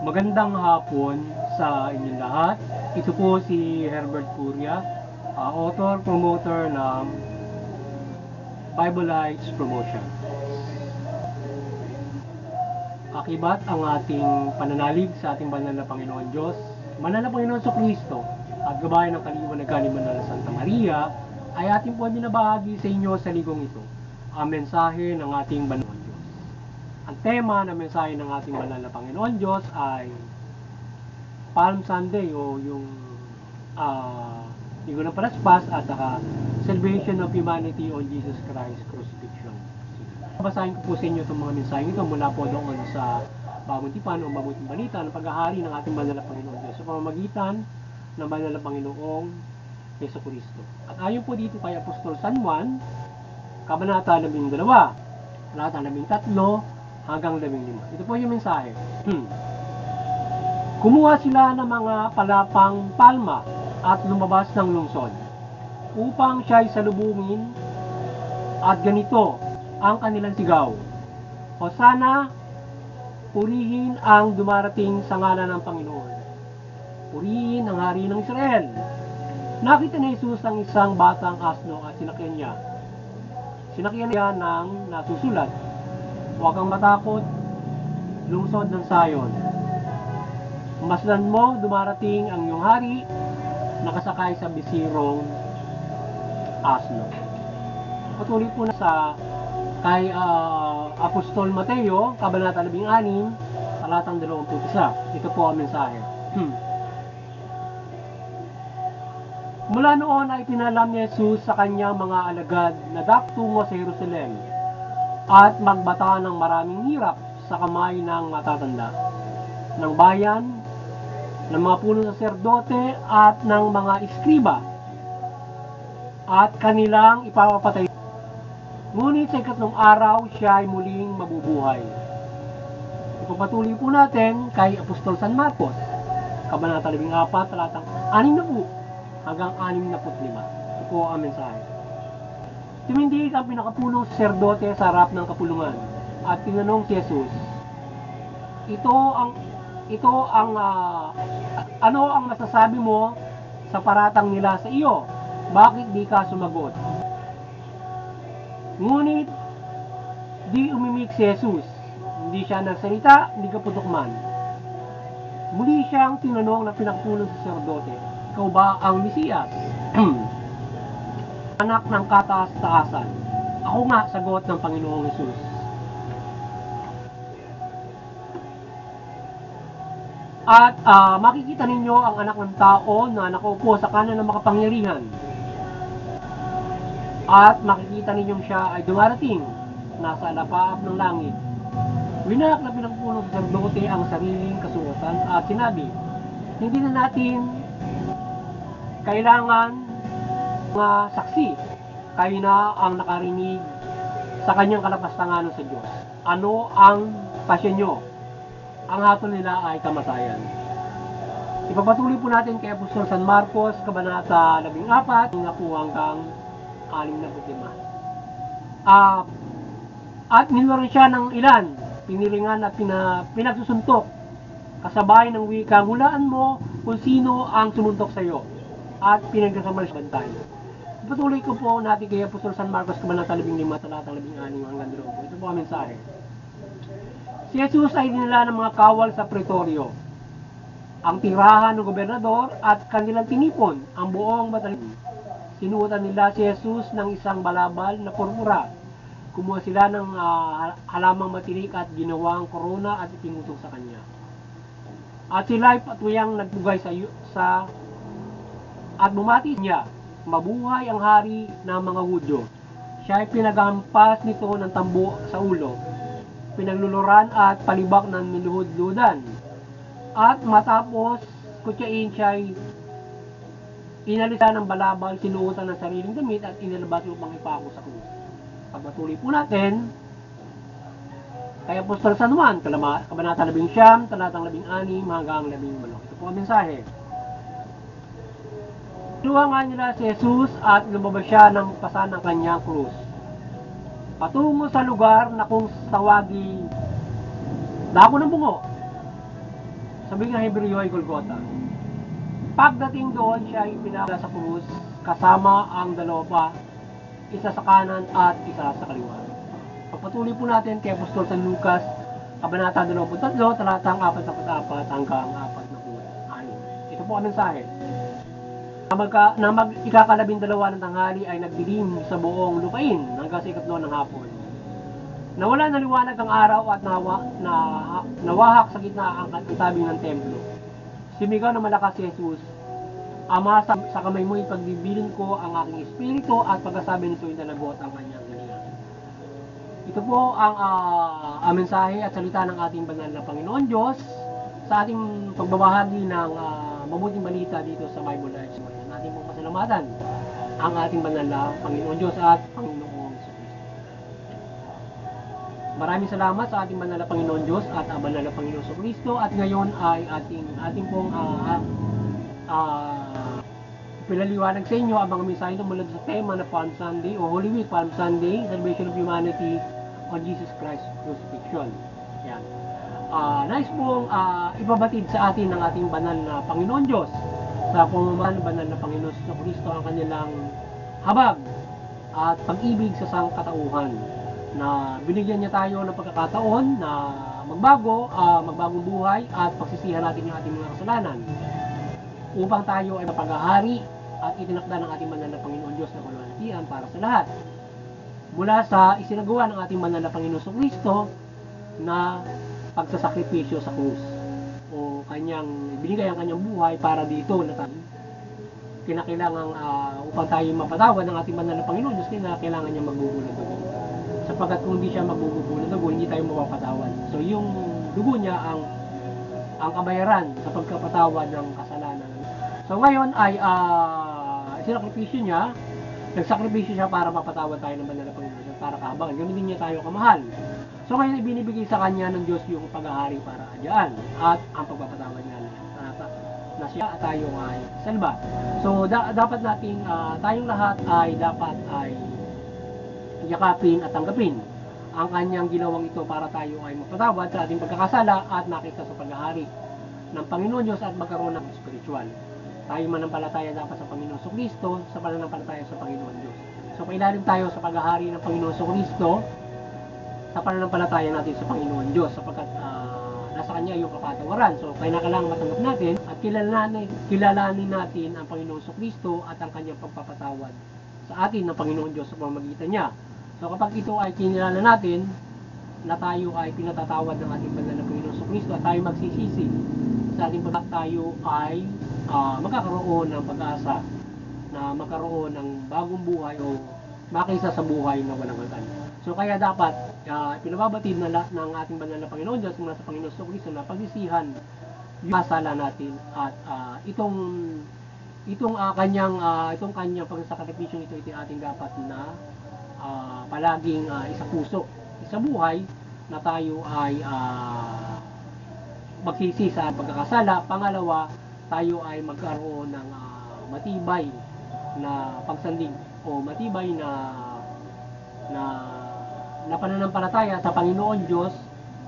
Magandang hapon sa inyong lahat. Ito po si Herbert Curia, author, promoter ng Bible Lights Promotion. Akibat ang ating pananalig sa ating banal na Panginoon Diyos, banal na Panginoon Kristo, at gabayan ng kaliwan na Santa Maria, ay ating po binabahagi sa inyo sa ligong ito, ang mensahe ng ating banal na Diyos. Ang tema ng mensahe ng ating banal na Panginoon Diyos ay Palm Sunday o yung Linggo ng Palaspas at Celebration of Humanity on Jesus Christ Crucifixion. Basahin ko po sa inyo itong mga mensahe ito mula po doon sa Bagong Tipan o Mabuting Balita ng paghahari ng ating banal na Panginoon Diyos sa pamamagitan ng banal na Panginoong Yesu Kristo. At ayon po dito kay Apostol San Juan, Kabanata 12, talata 13 hanggang 15. Ito po yung mensahe. Kumuha sila ng mga palapang palma at lumabas ng lungsod upang siya'y salubungin, at ganito ang kanilang sigaw: Hosana, purihin ang dumarating sa ngalan ng Panginoon. Purihin ang hari ng Israel. Nakita ni Jesus ang isang batang asno at sinakyan niya. Sinakyan niya ng nasusulat, Huwag kang matakot, lungsod ng Sayon. Masdan mo, dumarating ang iyong hari, nakasakay sa bisirong asno. Patuloy po na sa kay Apostol Mateo, Kabanata 16, talatang 21. Ito po ang mensahe. Mula noon ay pinalam ni Jesus sa kanyang mga alagad na daktungo sa Jerusalem at magbata ng maraming hirap sa kamay ng matatanda, ng bayan, ng mga punong saserdote at ng mga iskriba, at kanilang ipapapatay. Ngunit sa ikatlong araw, siya ay muling mabubuhay. Ipapatuloy po natin kay Apostol San Marcos, Kabanata 14, talatang 60 hanggang 65. Ito po ang mensahe. Tumindig ang pinakapunong saserdote sa harap ng kapulungan at tinanong si Jesus, ano ang masasabi mo sa paratang nila sa iyo? Bakit di ka sumagot? Ngunit di umimik si Jesus. Hindi siya nagsalita, hindi ka putok man. Muli siyang tinanong ng pinakapunong saserdote, ikaw ba ang Mesiyas? Anak ng kataas-taasan. Ako nga, sagot ng Panginoong Jesus. At makikita ninyo ang anak ng tao na nakaupo sa kanan ng makapangyarihan. At makikita ninyong siya ay dumarating, nasa alapaap ng langit. Winak na pinagpunong sa saserdote ang sariling kasuotan at sinabi, hindi na natin kailangan mga saksi, kayo na ang nakarinig sa kanyang kalapastanganan sa Diyos. Ano ang pasyon nyo? Ang hatol nila ay kamatayan. Ipapatuloy po natin kay Apostol San Marcos, Kabanata 14, nga po hanggang 65. At niluwaran siya ng ilan, pinilingan at pinagsusuntok, kasabay ng wika, hulaan mo kung sino ang sumuntok sa iyo, at pinagkasamal sa bantay. Ipatuloy ko po natin kay Apostol San Marcos, Kabanata 15, talatang 16 hanggang 20. Ito po ang mensahe. Si Jesus ay dinala ng mga kawal sa pretoryo, ang tirahan ng gobernador at kanilang tinipon ang buong batalyon. Sinuotan nila si Jesus ng isang balabal na purpura. Kumuha sila ng halamang matinik at ginawang korona at ipinutong sa kanya. At sila ay patuyang nagpugay sa at bumati niya, mabuhay ang hari ng mga Hudyo. Siya ay pinagampas nito ng tambo sa ulo, pinagluluran at palibak ng niluhod-ludan. At matapos kutyain siya ay inalisan ng balabal, sinuotan ng sariling damit at inilabas upang ipako sa krus. Pagpatuloy po natin kay Apostol San Juan, Kabanata 11, talatang 16 hanggang 18. Ito po ang mensahe. Tinuwangan nila si Jesus at lumabas siya ng pasan ng kanyang krus, patungo sa lugar na kung tawaging dako ng bungo. Sabi ng Hebreo ay Golgotha. Pagdating doon, siya ay pinala sa krus kasama ang dalawa pa, isa sa kanan at isa sa kaliwa. Pagpatuloy po natin kay Apostol San Lucas, Kabanata 23, talatang 44 hanggang 46. Ito po ang mensahe. Na ikakalabindalawa ng tanghali ay nagdilim sa buong lupain hanggang sa ikatlo ng hapon. Nawala ng liwanag ang araw at nawahak sa gitna ang tabing ng templo. Sumigaw na malakas si Jesus, Ama, sa kamay mo ipagbibilin ko ang aking espiritu, at pagkasabi nito ay nalagot ang kanyang galingan. Ito po ang mensahe at salita ng ating banal na Panginoon Diyos sa ating pagbabahagi ng mabuting balita dito sa Bible Live. Natin pong pasalamatan ang ating banal na Panginoon Diyos at Panginoong Kristo. Maraming salamat sa ating banal na Panginoon Diyos at banal na Panginoong Kristo, at ngayon ay ating pong pinaliwanag sa inyo ang mga mensahe mula sa tema na Palm Sunday o Holy Week, Palm Sunday, Celebration of Humanity on Jesus Christ Crucifixion. Yan. Nais pong ibabatid sa atin ng ating banal na Panginoon Diyos sa pamamagitan ng banal na Panginoon sa Kristo ang kanilang habag at pag-ibig sa sangkatauhan, na binigyan niya tayo ng pagkakataon na magbagong buhay at pagsisihan natin yung ating mga kasalanan upang tayo ay mapaghahari at itinakda ng ating banal na Panginoon Diyos na kalwalhatian para sa lahat. Mula sa isinagawa ng ating banal na Panginoon sa Kristo na pagsasakripisyo sa krus, o binigay ang kanyang buhay para dito na tayo kinakailangan upang tayo mapatawad ng ating banal na Panginoon Diyos, kailangan niya magbubulo ng dugo. Sapagkat kung hindi siya magbubulo ng dugo, hindi tayo mapapatawad. So yung dugo niya ang kabayaran sa pagkapatawad ng kasalanan. So ngayon ay sinakripisyo niya, nagsakripisyo siya para mapatawad tayo ng banal na Panginoon, para kahabangan. Ganun din niya tayo kamahal. So ngayon ibinibigay sa kanya ng Diyos yung paghahari para adyaan at ang pagpapatawad niya na siya at tayo ay salba. So dapat nating tayong lahat ay dapat ay yakapin at tanggapin ang kanyang ginawang ito para tayo ay mapatawad sa ating pagkakasala at makita sa paghahari ng Panginoon Diyos at magkaroon ng spiritual. Tayo manampalataya dapat sa Panginoon Kristo, sa pananampalataya sa Panginoon Diyos. So pailalim tayo sa paghahari ng Panginoon Kristo sa pananampalataya natin sa Panginoon Diyos, sapagkat nasa Kanya yung kapatawaran. So kailangan matanggap natin at kilalanin natin ang Panginoon Kristo at ang Kanyang pagpapatawad sa atin ng Panginoon Diyos sa pamamagitan niya. So kapag ito ay kinilala natin, na tayo ay pinatatawad ng ating banal na Panginoon Kristo at tayo magsisisi sa ating pagkat tayo ay magkakaroon ng pag-asa na magkaroon ng bagong buhay o makisa sa buhay na walang hanggan. So kaya dapat pinababatid ng ating banal na Panginoon Diyos mula sa Panginoon Kristo na pagsisihan yung kasala natin at itong kanyang pagsasakripisyo ito ating dapat na palaging isa puso, isa buhay, na tayo ay magsisi sa pagkakasala. Pangalawa, tayo ay magkaroon ng matibay na pagsandig o matibay na pananampalataya sa Panginoon Diyos,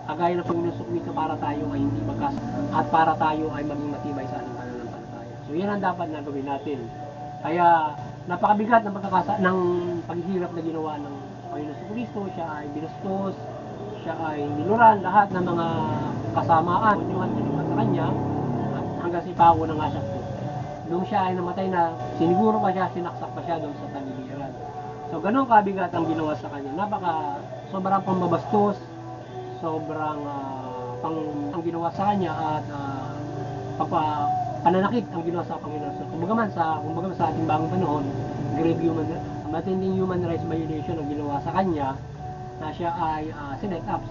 kagaya ng Panginoon Kristo, para tayo ay hindi at para tayo ay maging matibay sa ating pananampalataya. So yan ang dapat na gawin natin. Kaya napakabigat ng paghihirap na ginawa ng Panginoon Kristo. Siya ay binastos, siya ay niluran lahat ng mga kasamaan, kunyuhan ginawa sa kanya, at hanggang sa ipako na nga siya po. Nung siya ay namatay na, siniguro pa siya, sinaksak pa siya doon sa tagiliran. So ganun kabigat ang ginawa sa kanya. Sobrang pambabastos, sobrang ang ginawa sa kanya, at pananakit ang ginawa sa Panginoon. So kumbaga sa ating bagong panahon, matinding human rights violation ang ginawa sa kanya, na siya ay set up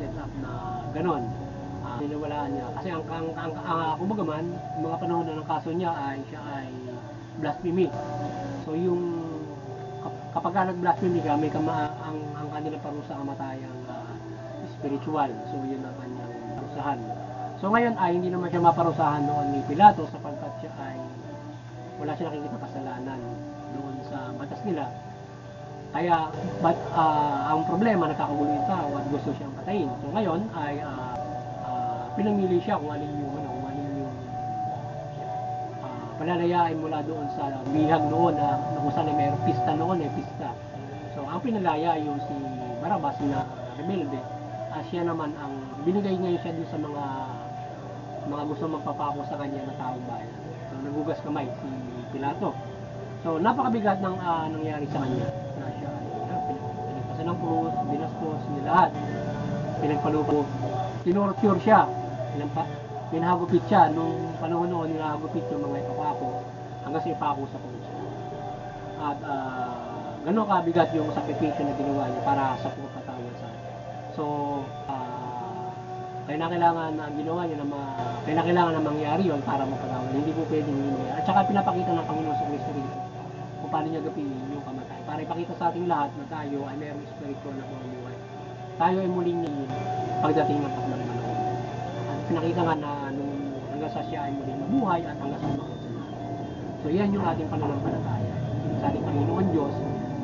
na ganon. Niniwalaan niya. Kasi kumbaga man, mga panahon na ng kaso niya ay siya ay blasphemy. So yung kapag nag-blasphemy ka, ang kanilang parusa kamatayang spiritual. So yun ang kanyang parusahan. So ngayon ay hindi naman siya maparusahan noon ni Pilato, sapagkat siya ay wala siya nakikita kasalanan doon sa batas nila. Kaya ang problema, nagkakagulo yung tao at gusto siyang patayin. So ngayon ay pinamili siya kung alin yung palalayain mula doon sa bihag noon na kung saan mayroong pista noon, pista. So, ang pinalaya yung si Barabas na rebelde, siya naman ang binigay ngayon siya doon sa mga gusto magpapako sa kanya na taong bayan. So, nagugas kamay si Pilato. So, napakabigat ng nangyari sa kanya na siya pinagpasan ng krus, binastos, nilahat, pinagpalupo, tinorture siya, pinahagupit siya nung panahon noon, pinahagupit yung mga ipapako hanggang sa ipako sa krus. At gano'n kabigat yung sakripisyo na ginawa niya para sa pagpapatawad sa atin. So, kailangan na ginawa niya kailangan na mangyari yun para mapatawad. Hindi po pwedeng hindi. At saka pinapakita ng Panginoon sa Kristo rito kung paano niya gapinin yung kamatay. Para ipakita sa ating lahat na tayo ay mayroong spiritual na pamumuhay. Tayo ay muling nilin pagdating ng panahon. At pinakita nga na hanggang sa siya ay muling mabuhay at hanggang sa mga so yan yung ating pananampalataya. Sa ating Panginoon Diyos,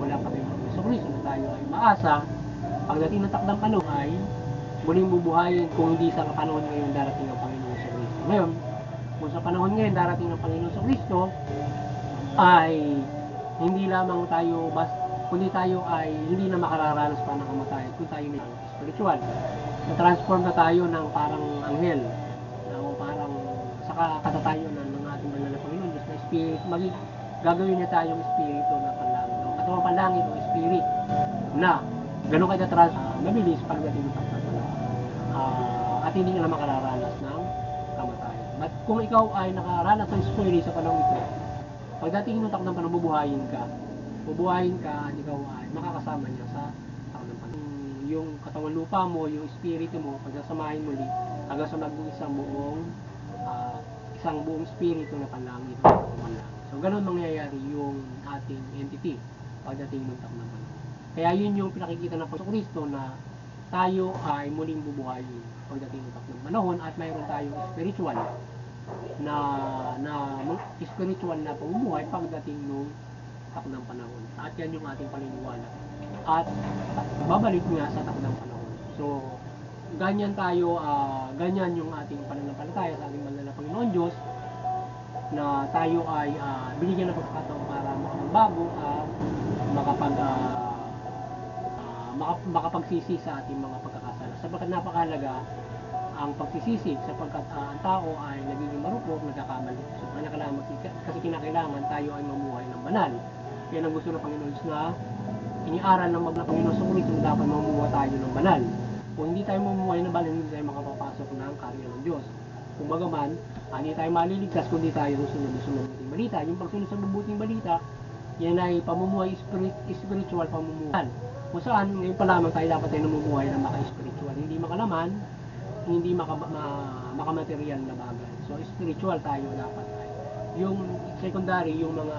wala pa kayong Kristo Kristo na tayo ay maasa pagdating ng takdang panahon ay muling bubuhayin kung hindi sa panahon ngayon darating ang Panginoon sa Kristo. Ngayon, kung sa panahon ngayon darating ang Panginoon sa Kristo ay hindi lamang tayo kundi tayo ay hindi na makararanas pa ng kamatayan kung tayo na spiritual. Na-transform na tayo ng parang anghel o parang sa katatayo ng ating banal na Panginoon Diyos na spirit, gagawin niya tayong espiritu na panlangit o katawang panlangit o spirit na ganun kaya mabilis pagdating ng pagpapala at hindi na makararanas ng kamatayan. But kung ikaw ay nakaranas ng spirit sa panahon ito, pagdating ng takdang panahon, bubuhayin ka at ikaw ay makakasama niya sa takdang panahon. Yung katawan lupa mo, yung espiritu mo, pagsasamahin muli hanggang sa maging isang buong espiritu na panlangit. So, ganun mangyayari yung ating entity pagdating ng takdang panahon. Kaya yun yung pinakikita ng Panginoon Kristo na tayo ay muling bubuhayin pagdating ng takdang panahon at mayroon tayong spiritual na pamumuhay pagdating ng takdang panahon. At yan yung ating paniniwala. At babalik nga sa takdang panahon. So, ganyan yung ating pananampalataya sa ating banal na Panginoon Diyos na tayo ay binigyan ng pagkakataon para makapagbago at makapagsisi sa ating mga pagkakasala. Sapagkat napakahalaga ang pagsisisi sapagkat ang tao ay nagiging marupok, nagkakamali. So, kasi kinakailangan tayo ay mamuhay ng banal. Yan ang gusto ng Panginoon na iniaral ng mga Panginoon sa Kristo na dapat mamuhay tayo ng banal. Kung hindi tayo mamuhay ng banal, hindi tayo makapapasok ng karya ng Diyos. Kung bagaman, hindi tayo maliligtas kung hindi tayo susunod sa mabuting balita. Yung pagsunod sa mabuting balita, yan ay pamumuhay spiritual pamumuhay. Kung saan, ngayon pa lamang tayo dapat tayo namumuhay na maka-spiritual. Hindi makalaman, hindi makamaterial na bagay. So, spiritual tayo dapat. Yung secondary, yung mga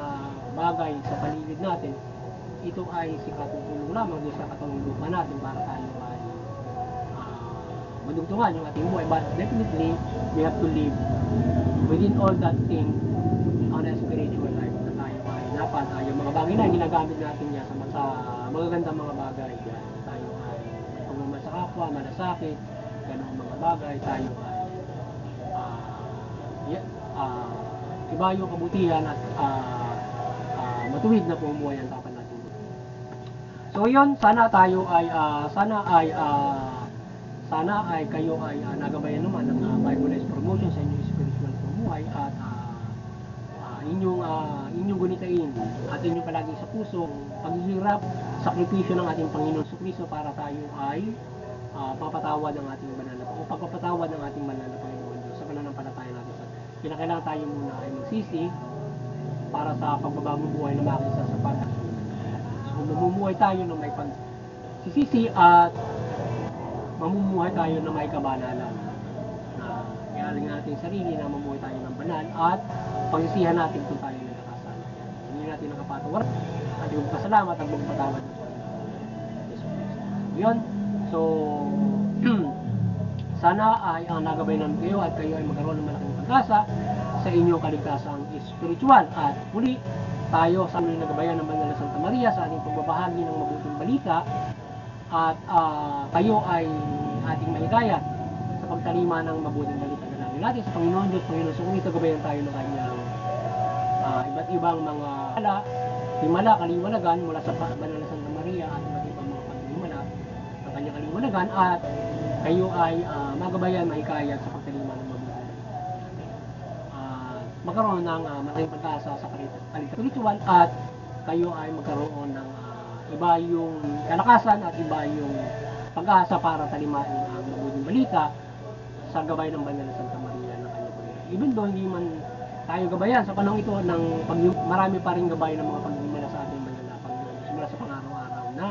bagay sa paligid natin, ito ay si katutulong lamang doon sa katulungan natin para tayo ay madugtungan yung ating buhay. But definitely, we have to live within all that thing on a spiritual life na tayo ay dapat yung mga bagay na ginagamit natin niya sa magagandang mga bagay. Tayo ay pagmamahal sa kapwa, malasakit, ganong mga bagay, tayo ay iba yung kabutihan at matuwid na pumuhay ang dapat natin. So yun, sana ay kayo ay nagabayan naman ng Bible Promotion sa inyong spiritual pumuhay at inyong gunitain at inyong palagi sa puso paghihirap, sakripisyo ng ating Panginoon Kristo para tayo ay papatawad ng ating banal na pagpapatawad ng ating banal na Panginoon Diyos sa pananampalataya natin. Kinakailangan tayo muna ay magsisi para sa pagbabagong buhay na makisa sa pag. So, kung mamumuhay tayo na may pagsisisi at mamumuhay tayo na may kabanalan na ialing natin sarili na mamumuhay tayo ng banal at pagsisihan natin kung tayo nagkakasala. Hindi natin nakapatawaran at yung pasalamat at magpatawad ng yun. So, sana ay ang nagabay namin kayo at kayo ay magkaroon ng malaking pag-asa sa inyong kaligtasang spiritual. At muli, tayo sa muling nagabayan ng Banal na Santa Maria sa ating pagbabahagi ng mabuting balita at kayo ay ating mahikayat sa pagtalima ng mabuting balita. Dalangin natin sa Panginoon Diyos, Panginoon Jesucristo, gabayan tayo ng kanyang iba't ibang mga himala, kaliwanagan mula sa banal na Santa Maria at iba't ibang mga paghihimala ng kanyang kaliwanagan, at kayo ay magabayan, mahikayat sa pagtalima ng mabuting balita. Magkaroon ng malaking pag-asa sa kalidad spiritual, at kayo ay magkaroon ng iba yung kalakasan at iba yung pag-asa para talimain ang mabuting balita sa gabay ng banal na Santa Maria ng kanyang Panginoon. Even though hindi man tayo gabayan sa panahon ito ng marami pa rin gabay ng mga paghihimala sa ating banal na Panginoon. Simula sa pang-araw-araw na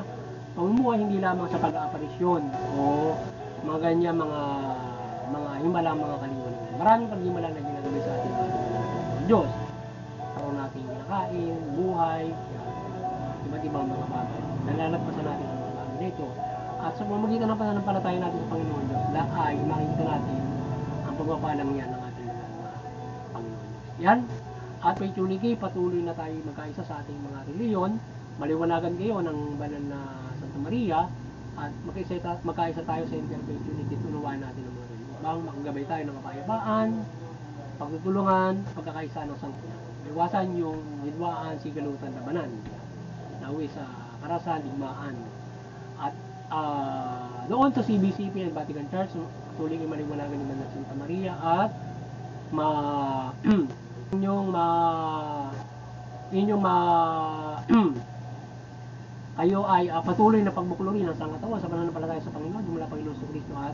pamumuhay hindi lamang sa pag-aaparisyon o mga ganyan mga himala, mga kaliwanagan. Maraming paghihimala na ginagawa sa ating Diyos. Karoon natin kinakain, buhay, iba't ibang mga bagay. Nalalagpasan natin ang mga bagay nito. At sa pamamagitan ng pananampalataya natin sa Panginoon Diyos, ay makikita natin ang pagpapalang yan ng ating mga Panginoon Diyos. Yan. At may tuniki, patuloy na tayo magkaisa sa ating mga reliyon. Maliwanagan kayo ng banal na Santa Maria, at magkaisa tayo sa interfaith unity. Tunuan natin ang mga reliyon. Bang makagabay tayo ng kapayapaan, pagtutulungan, pagkakaisa ng sangkutyan. Iwasan yung hidwaan, sigalutan, labanan. Nawi sa karasan, digmaan. At doon sa CBCP and Vatican Church, patuloy ay maliwanagan ni Banal Santa Maria, at kayo ay patuloy na pagbuklori ng sangatawan sa pananampalataya sa Panginoon, mula Panginoon Jesucristo at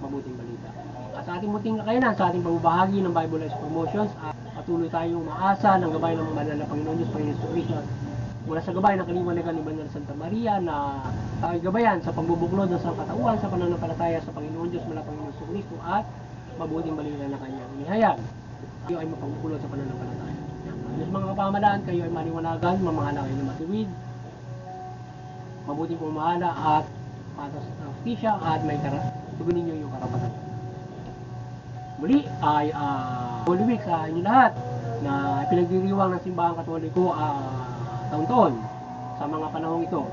mabuting balita. At sa ating muting kakayanan, sa ating pagbabahagi ng Bible Life Promotions, patuloy tayong maasa ng gabay ng banal na Panginoon Diyos, Panginoon Jesucristo, at mula sa gabay ng kaliwanagan ni Banal Santa Maria, na tayo gabayan sa pagbubuklod ng sangkatauhan sa pananampalataya sa Panginoon Diyos, mula Panginoon Jesucristo at mabuting balita na kanyang inihayag. Kayo ay mapagbuklod sa pananampalataya. Diyos mga kapamalaan, kayo ay maliwanagan, mamahala kayo ng matuwid, mabuting pumamahala at patas na hustisya, at may tugunin nyo yung karapatan. Muli ay Holy Week sa inyo lahat na pinagdiriwang ng Simbahang Katoliko taon-taon sa mga panahong ito.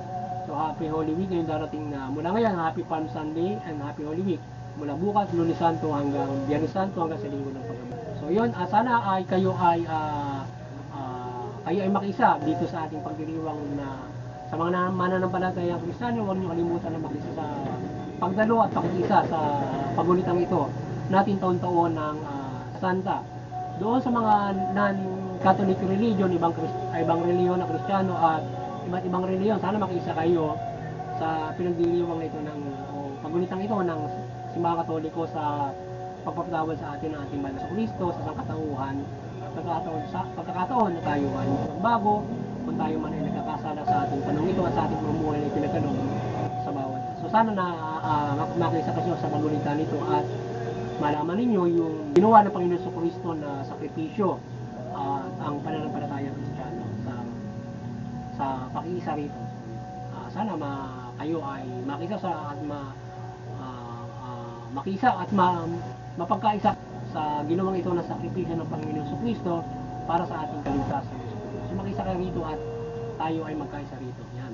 So Happy Holy Week ngayong darating na mula ngayon, Happy Palm Sunday and Happy Holy Week. Mula bukas, Lunes Santo hanggang Biyernes Santo hanggang sa Linggo ng Paggabi. So yun, sana ay kayo ay makiisa dito sa ating pagdiriwang na sa mga mananampalatayang Kristiyano. Huwag niyo kalimutan na makiisa sa pagdalo at pakiisa sa pagulitang ito natin taon-taon ng Santa. Doon sa mga non-Catholic religion, ibang reliyon na Kristiyano at iba't ibang reliyon, sana makiisa kayo sa pinagdiriwang na ito ng pagulitang ito ng Simbahang Katoliko sa pagpapatawad sa atin ng ating banal na Kristo sa sangkatauhan. Pagkakataon na tayo ay magbago, kung tayo man ay nagkakasala sa ating panahon ito at sa ating pamumuhay na ipinagkaloob sa bawat. So sana na makiisa kayo sa pagulitang nito, at malaman ninyo yung ginawa ng Panginoon Jesucristo na sakripisyo at ang pananampalatayang Kristiyano sa pakiisa rito. Sana kayo ay makisa sa at makisa at mapagkaisa sa ginawang ito na sakripisyo ng Panginoon Jesucristo para sa ating kaligtasan. So makisa kayo rito at tayo ay magkaisa rito. Yan.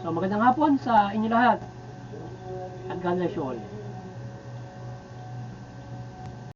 So magandang hapon sa inyo lahat. At God bless you all.